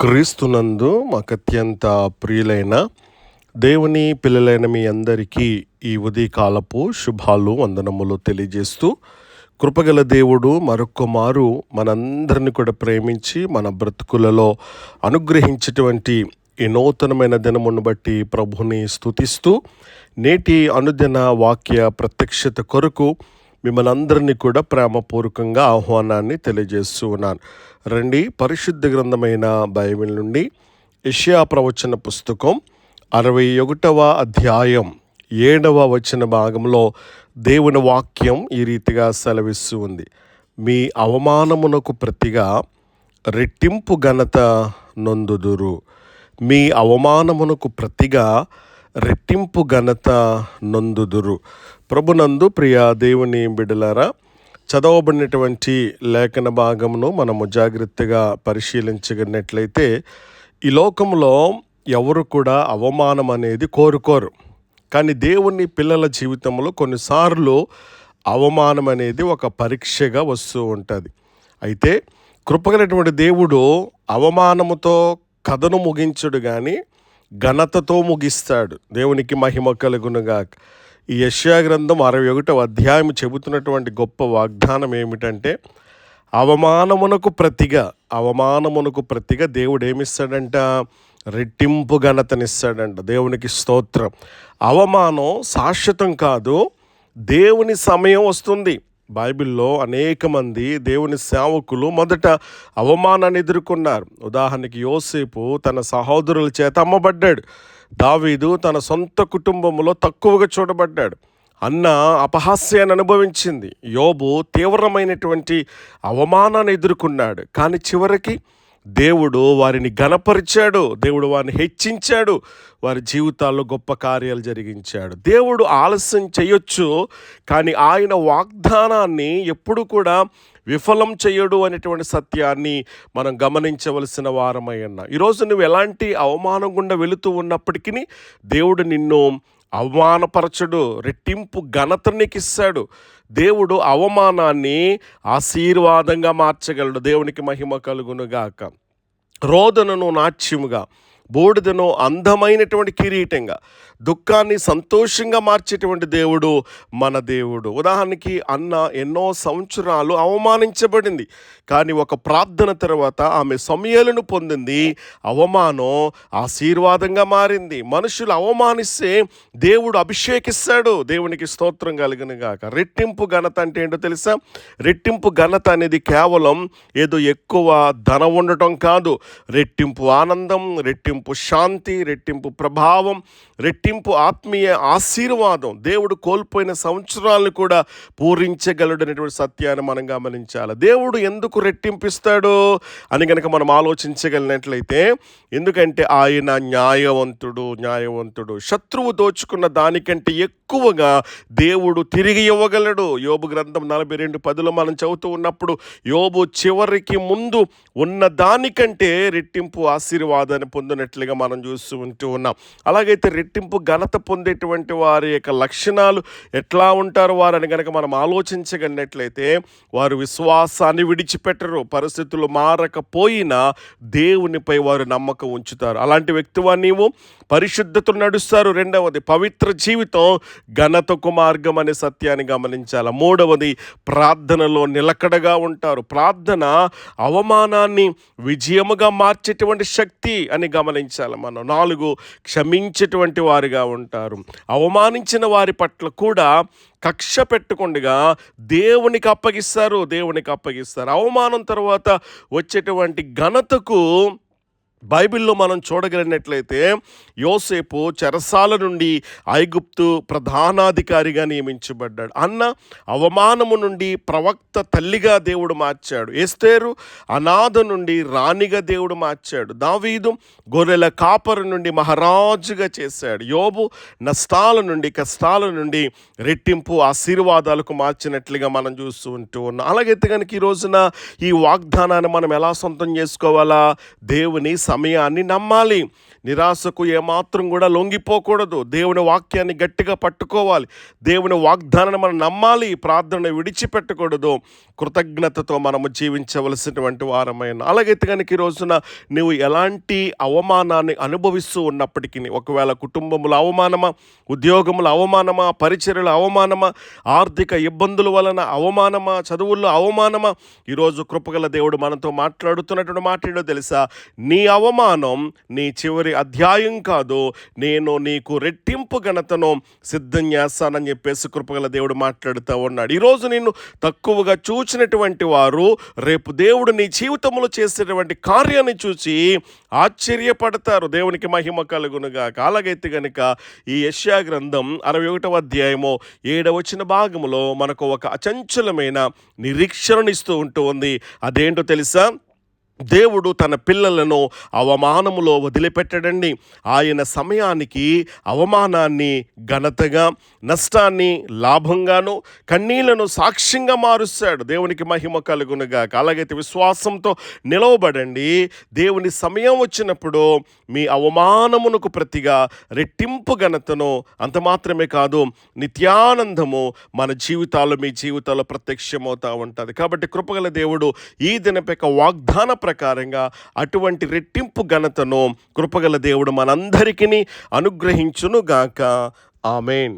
క్రీస్తునందు మాకు అత్యంత ప్రియులైన దేవుని పిల్లలైన మీ అందరికీ ఈ ఉదయకాలపు శుభాలు వందనములు తెలియజేస్తూ, కృపగల దేవుడు మరొక్క మారు మనందరిని కూడా ప్రేమించి మన బ్రతుకులలో అనుగ్రహించేటువంటి ఈ నూతనమైన దినమును బట్టి ప్రభుని స్తుతిస్తూ, నేటి అనుదిన వాక్య ప్రత్యక్షత కొరకు మిమ్మల్ని అందరినీ కూడా ప్రేమపూర్వకంగా ఆహ్వానాన్ని తెలియజేస్తూ ఉన్నాను. రండి, పరిశుద్ధ గ్రంథమైన బైబిల్ నుండి యెషయా ప్రవచన పుస్తకం 61వ అధ్యాయం 7వ వచన భాగంలో దేవుని వాక్యం ఈ రీతిగా సెలవిస్తూ ఉంది. మీ అవమానమునకు ప్రతిగా రెట్టింపు ఘనత నొందుదురు. మీ అవమానమునకు ప్రతిగా రెట్టింపు ఘనత నొందుదురు. ప్రభునందు ప్రియ దేవుని బిడ్డలారా, చదవబడినటువంటి లేఖన భాగమును మనము జాగ్రత్తగా పరిశీలించగలిగినట్లయితే, ఈ లోకంలో ఎవరు కూడా అవమానం అనేది కోరుకోరు. కానీ దేవుని పిల్లల జీవితంలో కొన్నిసార్లు అవమానం అనేది ఒక పరీక్షగా వస్తూ ఉంటుంది. అయితే కృపగలటువంటి దేవుడు అవమానముతో కథను ముగించుడు కానీ ఘనతతో ముగిస్తాడు. దేవునికి మహిమ కలుగునుగాక. ఈ యెషయా గ్రంథం 61వ అధ్యాయం చెబుతున్నటువంటి గొప్ప వాగ్దానం ఏమిటంటే, అవమానమునకు ప్రతిగా దేవుడు ఏమిస్తాడంట? రెట్టింపు ఘనతనిస్తాడంట. దేవునికి స్తోత్రం. అవమానం శాశ్వతం కాదు, దేవుని సమయం వస్తుంది. బైబిల్లో అనేక మంది దేవుని సేవకులు మొదట అవమానాన్ని ఎదుర్కొన్నారు. ఉదాహరణకి యోసేపు తన సహోదరుల చేత అమ్మబడ్డాడు. దావీదు తన సొంత కుటుంబంలో తక్కువగా చూడబడ్డాడు. అన్న అపహాస్యాన్ని అనుభవించింది. యోబు తీవ్రమైనటువంటి అవమానాన్ని ఎదుర్కొన్నాడు. కానీ చివరికి దేవుడు వారిని ఘనపరిచాడు, దేవుడు వారిని హెచ్చించాడు, వారి జీవితాల్లో గొప్ప కార్యాలు జరిగించాడు. దేవుడు ఆలస్యం చేయొచ్చు, కానీ ఆయన వాగ్దానాన్ని ఎప్పుడు కూడా విఫలం చేయడు అనేటువంటి సత్యాన్ని మనం గమనించవలసిన వారమై ఉన్నాం. ఈరోజు నువ్వు ఎలాంటి అవమానం గుండా వెళుతూ ఉన్నప్పటికీ దేవుడు నిన్ను అవమానపరచడు, రెట్టింపు ఘనతను నీకు ఇస్తాడు. దేవుడు అవమానాన్ని ఆశీర్వాదంగా మార్చగలడు. దేవునికి మహిమ కలుగునుగాక. రోదనను నాట్యముగా, బూడిదను అందమైనటువంటి కిరీటంగా, దుఃఖాన్ని సంతోషంగా మార్చేటువంటి దేవుడు మన దేవుడు. ఉదాహరణకి అన్న ఎన్నో సంవత్సరాలు అవమానించబడింది, కానీ ఒక ప్రార్థన తర్వాత ఆమె సమయలను పొందింది. అవమానం ఆశీర్వాదంగా మారింది. మనుషులు అవమానిస్తే దేవుడు అభిషేకిస్తాడు. దేవునికి స్తోత్రం కలుగునుగాక. రెట్టింపు ఘనత అంటే ఏంటో తెలుసా? రెట్టింపు ఘనత అనేది కేవలం ఏదో ఎక్కువ ధనం ఉండటం కాదు. రెట్టింపు ఆనందం, రెట్టింపు శాంతి, రెట్టింపు ప్రభావం, రెట్టింపు ఆత్మీయ ఆశీర్వాదం. దేవుడు కోల్పోయిన సంవత్సరాలను కూడా పూరించగలడు అనేటువంటి సత్యాన్ని మనం గమనించాలి. దేవుడు ఎందుకు రెట్టింపిస్తాడు అని కనుక మనం ఆలోచించగలిగినట్లయితే, ఎందుకంటే ఆయన న్యాయవంతుడు. శత్రువు దోచుకున్న దానికంటే ఎక్కువగా దేవుడు తిరిగి ఇవ్వగలడు. యోబు గ్రంథం 42:10 మనం చదువుతూ ఉన్నప్పుడు, యోబు చివరికి ముందు ఉన్న దానికంటే రెట్టింపు ఆశీర్వాదాన్ని పొందినట్లుగా మనం ఉంటూ ఉన్నాం. అలాగైతే రెట్టింపు ఘనత పొందేటువంటి వారి యొక్క లక్షణాలు ఎట్లా ఉంటారు వారని కనుక మనం ఆలోచించగలిగినట్లయితే, వారు విశ్వాసాన్ని విడిచిపెట్టరు. పరిస్థితులు మారకపోయినా దేవునిపై వారు నమ్మకం ఉంచుతారు. అలాంటి వ్యక్తివా నీవు? పరిశుద్ధతను నడుస్తారు. రెండవది, పవిత్ర జీవితం ఘనతకు మార్గం అనే సత్యాన్ని గమనించాలి. మూడవది, ప్రార్థనలో నిలకడగా ఉంటారు. ప్రార్థన అవమానాన్ని విజయముగా మార్చేటువంటి శక్తి అని గమనించాలి మనం. 4, క్షమించేటువంటి వారిగా ఉంటారు. అవమానించిన వారి పట్ల కూడా కక్ష పెట్టకుండా దేవునికి అప్పగిస్తారు. అవమానం తర్వాత వచ్చేటువంటి ఘనతకు బైబిల్లో మనం చూడగలిగినట్లయితే, యోసేపు చెరసాల నుండి ఐగుప్తు ప్రధానాధికారిగా నియమించబడ్డాడు. అన్న అవమానము నుండి ప్రవక్త తల్లిగా దేవుడు మార్చాడు. ఎస్తేరు అనాథ నుండి రాణిగా దేవుడు మార్చాడు. దావీదు గొర్రెల కాపరు నుండి మహారాజుగా చేశాడు. యోబు కష్టాల నుండి రెట్టింపు ఆశీర్వాదాలకు మార్చినట్లుగా మనం ఉంటూ ఉన్నాం. అలాగైతే కనుక ఈ రోజున ఈ వాగ్దానాన్ని మనం ఎలా సొంతం చేసుకోవాలా? దేవుని సమయాన్ని నమ్మాలి. నిరాశకు ఏమాత్రం కూడా లొంగిపోకూడదు. దేవుని వాక్యాన్ని గట్టిగా పట్టుకోవాలి. దేవుని వాగ్దానాన్ని మనం నమ్మాలి. ప్రార్థన విడిచిపెట్టకూడదు. కృతజ్ఞతతో మనము జీవించవలసినటువంటి వారమైన. అలాగైతే కనుక ఈ రోజున నువ్వు ఎలాంటి అవమానాన్ని అనుభవిస్తూ ఉన్నప్పటికీ, ఒకవేళ కుటుంబముల అవమానమా, ఉద్యోగముల అవమానమా, పరిచర్యల అవమానమా, ఆర్థిక ఇబ్బందుల వలన అవమానమా, చదువుల్లో అవమానమా, ఈరోజు కృపగల దేవుడు మనతో మాట్లాడుతున్నటువంటి మాట ఏంటో తెలుసా? నీ అవమానం నీ చివరి అధ్యాయం కాదు, నేను నీకు రెట్టింపు ఘనతను సిద్ధం చేస్తానని చెప్పేసి కృపగల దేవుడు మాట్లాడుతూ ఉన్నాడు. ఈరోజు నిన్ను తక్కువగా చూచినటువంటి వారు రేపు దేవుడు నీ జీవితంలో చేసేటువంటి కార్యాన్ని చూసి ఆశ్చర్యపడతారు. దేవునికి మహిమ కలుగునుగాక. అలాగైతే గనుక ఈ యెషయా గ్రంథం 61వ అధ్యాయము 7వ భాగములో మనకు ఒక అచంచలమైన నిరీక్షణనిస్తూ ఉంటుంది. అదేంటో తెలుసా? దేవుడు తన పిల్లలను అవమానములో వదిలిపెట్టడండి. ఆయన సమయానికి అవమానాన్ని ఘనతగా, నష్టాన్ని లాభంగాను, కన్నీళ్లను సాక్ష్యంగా మారుస్తాడు. దేవునికి మహిమ కలుగునుగాక. అలాగైతే విశ్వాసంతో నిలవబడండి. దేవుని సమయం వచ్చినప్పుడు మీ అవమానమునకు ప్రతిగా రెట్టింపు ఘనతను, అంత మాత్రమే కాదు, నిత్యానందము మన జీవితాల్లో, మీ జీవితాల్లో ప్రత్యక్షమవుతూ ఉంటుంది. కాబట్టి కృపగల దేవుడు ఈ దినపేక వాగ్దాన ప్రకారంగా అటువంటి రెట్టింపు ఘనతను కృపగల దేవుడు మనందరికీ అనుగ్రహించునుగాక. ఆమేన్.